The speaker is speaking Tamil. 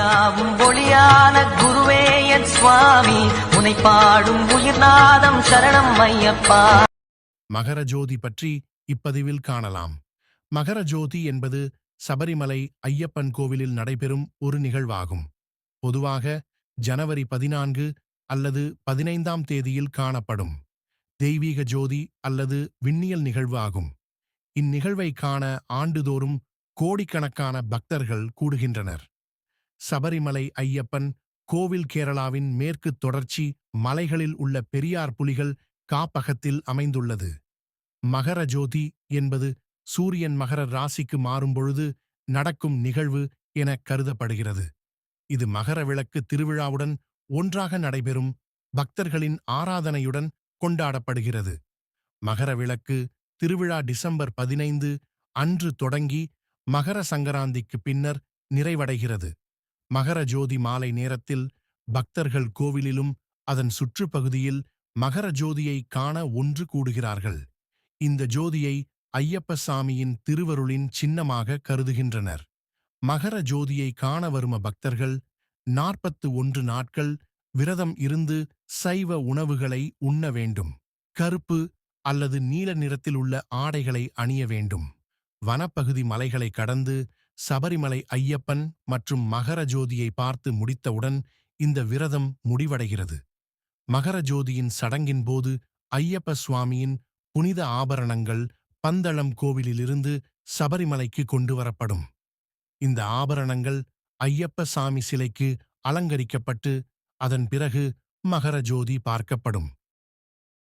உலகயாவும் ஒளியான குருவே என் சுவாமி, உனை பாடும் உயிர்நாதம் சரணம் ஐயப்பா. மகர ஜோதி பற்றி இப்பதிவில் காணலாம். மகர ஜோதி என்பது சபரிமலை ஐயப்பன் கோவிலில் நடைபெறும் ஒரு நிகழ்வாகும். பொதுவாக ஜனவரி 14 அல்லது 15ஆம் தேதியில் காணப்படும் தெய்வீக ஜோதி அல்லது விண்ணியல் நிகழ்வு ஆகும். இந்நிகழ்வை காண ஆண்டுதோறும் கோடிக்கணக்கான பக்தர்கள் கூடுகின்றனர். சபரிமலை ஐயப்பன் கோவில் கேரளாவின் மேற்கு தொடர்ச்சி மலைகளில் உள்ள பெரியார் புலிகள் காப்பகத்தில் அமைந்துள்ளது. மகர ஜோதி என்பது சூரியன் மகர ராசிக்கு மாறும்பொழுது நடக்கும் நிகழ்வு என கருதப்படுகிறது. இது மகர விளக்கு திருவிழாவுடன் ஒன்றாக நடைபெறும் பக்தர்களின் ஆராதனையுடன் கொண்டாடப்படுகிறது. மகர விளக்கு திருவிழா டிசம்பர் 15 அன்று தொடங்கி மகர சங்கராந்திக்கு பின்னர் நிறைவடைகிறது. மகர ஜோதி மாலை நேரத்தில் பக்தர்கள் கோவிலிலும் அதன் சுற்றுப்பகுதியில் மகர ஜோதியை காண ஒன்று கூடுகிறார்கள். இந்த ஜோதியை ஐயப்ப சாமியின் திருவருளின் சின்னமாக கருதுகின்றனர். மகர ஜோதியை காண வரும் பக்தர்கள் 41 நாட்கள் விரதம் இருந்து சைவ உணவுகளை உண்ண வேண்டும். கருப்பு அல்லது நீல நிறத்தில் உள்ள ஆடைகளை அணிய வேண்டும். வனப்பகுதி மலைகளை கடந்து சபரிமலை ஐயப்பன் மற்றும் மகர ஜோதியை பார்த்து முடித்தவுடன் இந்த விரதம் முடிவடைகிறது. மகர ஜோதியின் சடங்கின் போது ஐயப்ப சுவாமியின் புனித ஆபரணங்கள் பந்தளம் கோவிலிலிருந்து சபரிமலைக்கு கொண்டு வரப்படும். இந்த ஆபரணங்கள் ஐயப்ப சாமி சிலைக்கு அலங்கரிக்கப்பட்டு அதன் பிறகு மகர ஜோதி பார்க்கப்படும்.